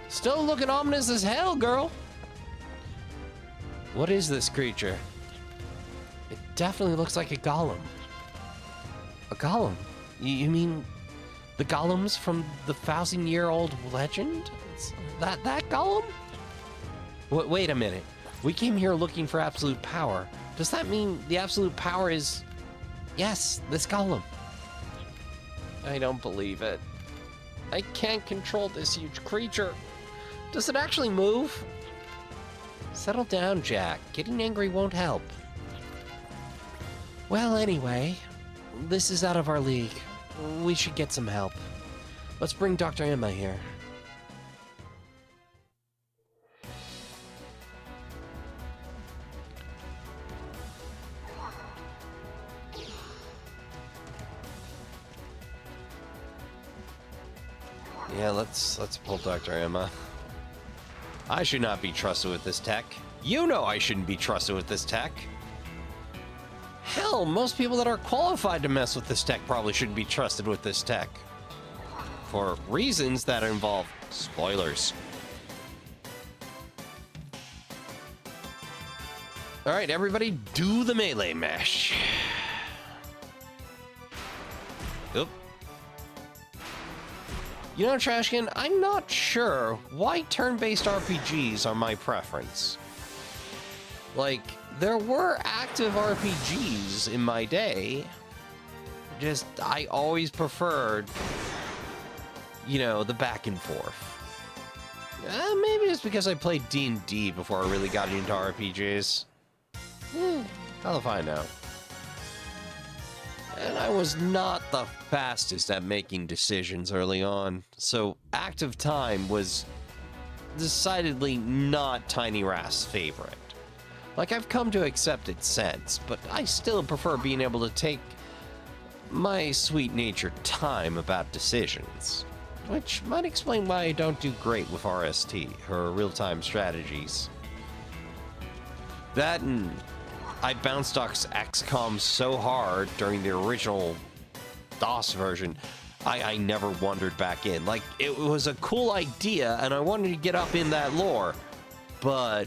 S1: Still looking ominous as hell, girl. What is this creature? It definitely looks like a golem. A golem? You mean the golems from the 1,000-year-old legend? That golem? Wait a minute. We came here looking for absolute power. Does that mean the absolute power is... Yes, this golem. I don't believe it. I can't control this huge creature. Does it actually move? Settle down, Jack. Getting angry won't help. Well, anyway, this is out of our league. We should get some help. Let's bring Dr. Emma here. Yeah, let's pull Dr. Emma. I should not be trusted with this tech. You know I shouldn't be trusted with this tech. Hell, most people that are qualified to mess with this tech probably shouldn't be trusted with this tech. For reasons that involve spoilers. Alright, everybody do the melee mash. Oop. You know, Trashkin, I'm not sure why turn-based RPGs are my preference. Like, there were active RPGs in my day. Just, I always preferred, you know, the back and forth. Maybe it's because I played D&D before I really got into RPGs. I'll find out. And I was not the fastest at making decisions early on, so active time was decidedly not Tiny Rath's favorite. Like, I've come to accept its sense, but I still prefer being able to take my sweet-natured time about decisions. Which might explain why I don't do great with RST, or real-time strategies. That and I bounced off XCOM so hard during the original DOS version, I never wandered back in. Like, it was a cool idea, and I wanted to get up in that lore, but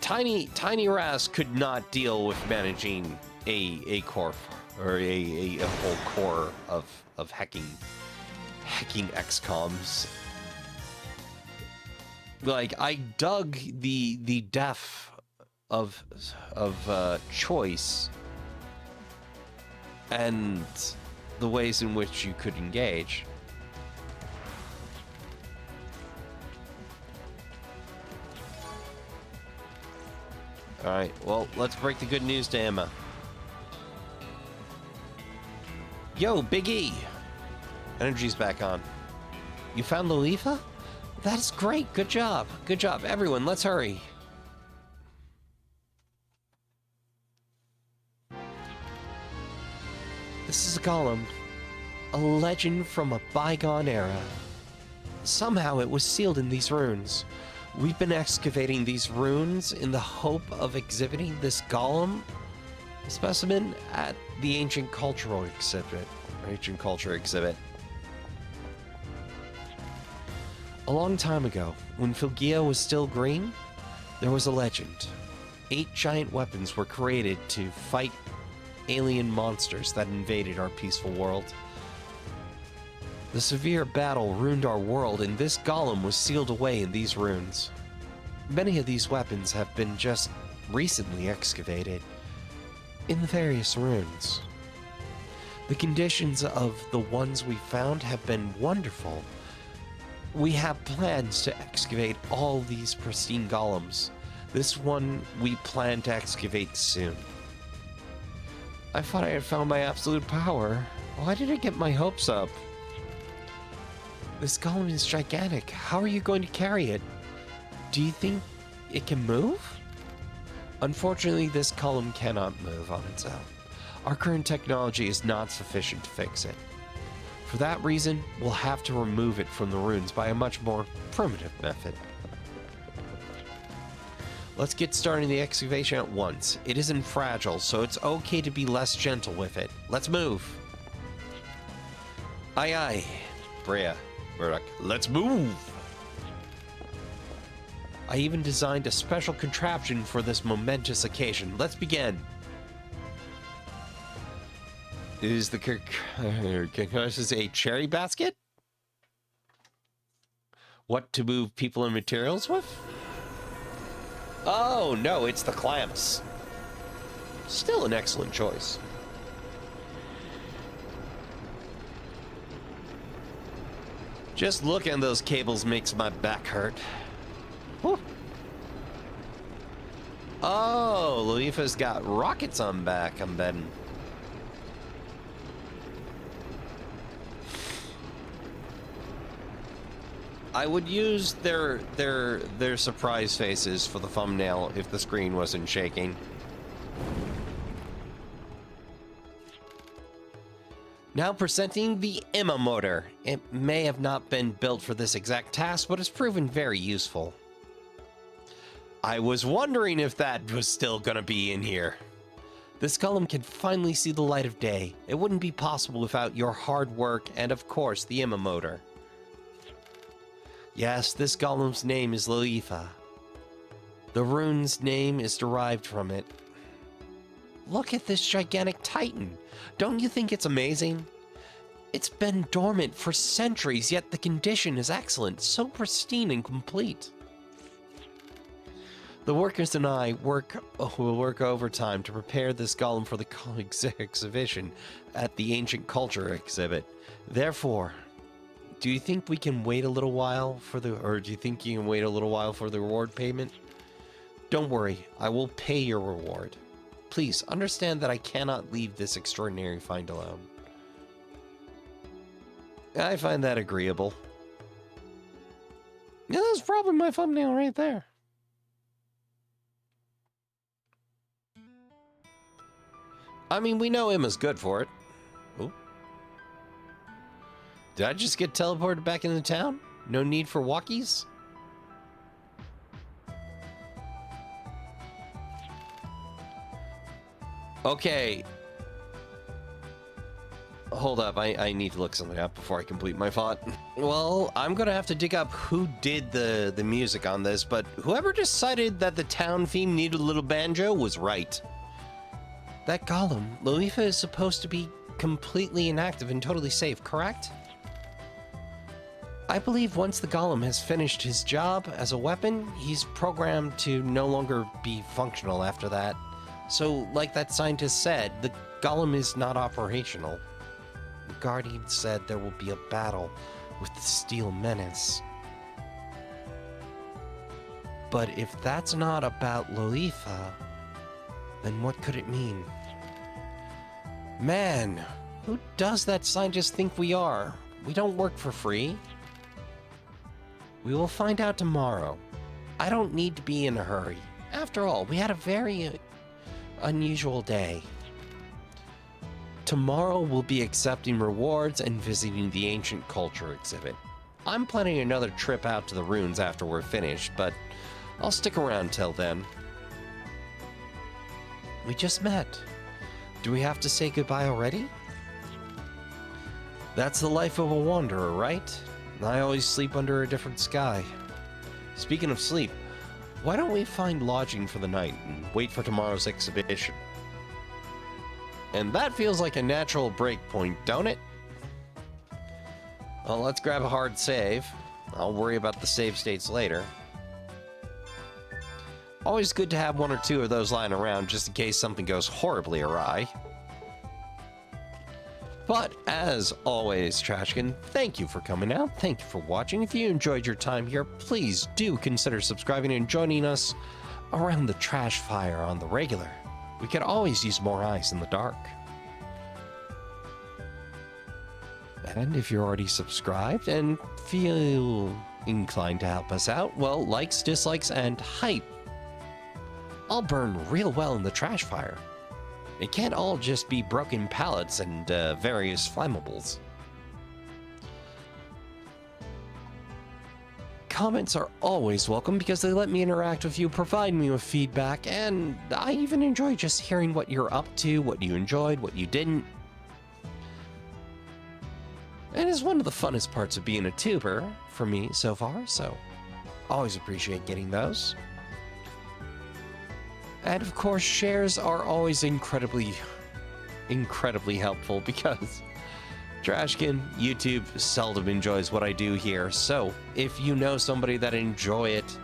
S1: Tiny Ras could not deal with managing a core, or a whole core of hacking XCOMs. Like, I dug the depth of choice and the ways in which you could engage. All right, well, let's break the good news to Emma. Yo, Big E! Energy's back on. You found Lolifa? That's great. Good job. Good job. Everyone, let's hurry. This is a golem. A legend from a bygone era. Somehow it was sealed in these runes. We've been excavating these runes in the hope of exhibiting this golem specimen at the Ancient Culture exhibit. A long time ago, when Filgia was still green, there was a legend. 8 giant weapons were created to fight alien monsters that invaded our peaceful world. The severe battle ruined our world, and this golem was sealed away in these runes. Many of these weapons have been just recently excavated in the various runes. The conditions of the ones we found have been wonderful. We have plans to excavate all these pristine golems. This one we plan to excavate soon. I thought I had found my absolute power. Why did I get my hopes up? This golem is gigantic. How are you going to carry it? Do you think it can move? Unfortunately, this golem cannot move on its own. Our current technology is not sufficient to fix it. For that reason, we'll have to remove it from the runes by a much more primitive method. Let's get started the excavation at once. It isn't fragile, so it's okay to be less gentle with it. Let's move. Aye aye. Brea. Murdoch. Let's move! I even designed a special contraption for this momentous occasion. Let's begin. Is the concussion a cherry basket? What to move people and materials with? Oh, no, it's the clamps. Still an excellent choice. Just looking at those cables makes my back hurt. Whew. Oh, Luifa's got rockets on back, I'm betting. I would use their surprise faces for the thumbnail if the screen wasn't shaking. Now presenting the Emma motor. It may have not been built for this exact task, but it's proven very useful. I was wondering if that was still gonna be in here. This golem can finally see the light of day. It wouldn't be possible without your hard work and, of course, the Emma motor. Yes, this golem's name is Lolifa. The rune's name is derived from it. Look at this gigantic titan. Don't you think it's amazing? It's been dormant for centuries, yet the condition is excellent, so pristine and complete. The workers and I will work overtime to prepare this golem for the exhibition at the Ancient Culture exhibit. Therefore, do you think we can wait a little while for the, or do you think you can wait a little while for the reward payment? Don't worry, I will pay your reward. Please understand that I cannot leave this extraordinary find alone. I find that agreeable. Yeah, that's probably my thumbnail right there. I mean, we know Emma's good for it. Ooh. Did I just get teleported back into town? No need for walkies? Okay. Hold up, I need to look something up before I complete my thought. Well, I'm gonna have to dig up who did the music on this, but whoever decided that the town theme needed a little banjo was right. That golem, Loifa, is supposed to be completely inactive and totally safe, correct? I believe once the golem has finished his job as a weapon, he's programmed to no longer be functional after that. So, like that scientist said, the golem is not operational. The Guardian said there will be a battle with the Steel Menace. But if that's not about Loifa, then what could it mean? Man, who does that scientist think we are? We don't work for free. We will find out tomorrow. I don't need to be in a hurry. After all, we had a very unusual day. Tomorrow we'll be accepting rewards and visiting the ancient culture exhibit. I'm planning another trip out to the ruins after we're finished, but I'll stick around till then. We just met. Do we have to say goodbye already? That's the life of a wanderer, right? I always sleep under a different sky. Speaking of sleep, why don't we find lodging for the night and wait for tomorrow's exhibition? And that feels like a natural break point, don't it? Well, let's grab a hard save. I'll worry about the save states later. Always good to have one or two of those lying around just in case something goes horribly awry. But as always, Trashkin, thank you for coming out. Thank you for watching. If you enjoyed your time here, please do consider subscribing and joining us around the trash fire on the regular. We could always use more eyes in the dark. And if you're already subscribed and feel inclined to help us out, well, likes, dislikes, and hype all burn real well in the trash fire. It can't all just be broken pallets and various flammables. Comments are always welcome because they let me interact with you, provide me with feedback, and I even enjoy just hearing what you're up to, what you enjoyed, what you didn't. And it's one of the funnest parts of being a tuber for me so far, so always appreciate getting those. And of course, shares are always incredibly helpful because Trashkin, YouTube seldom enjoys what I do here. So if you know somebody that enjoy it,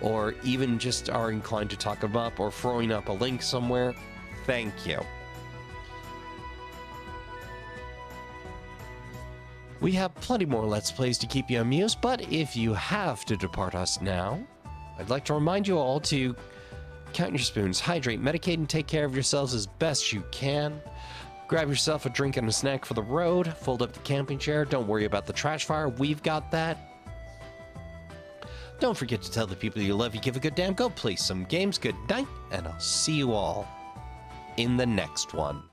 S1: or even just are inclined to talk them up or throwing up a link somewhere, thank you. We have plenty more Let's Plays to keep you amused, but if you have to depart us now, I'd like to remind you all to count your spoons, hydrate, medicate, and take care of yourselves as best you can. Grab yourself a drink and a snack for the road. Fold up the camping chair. Don't worry about the trash fire. We've got that. Don't forget to tell the people you love you give a good damn. Go play some games. Good night, and I'll see you all in the next one.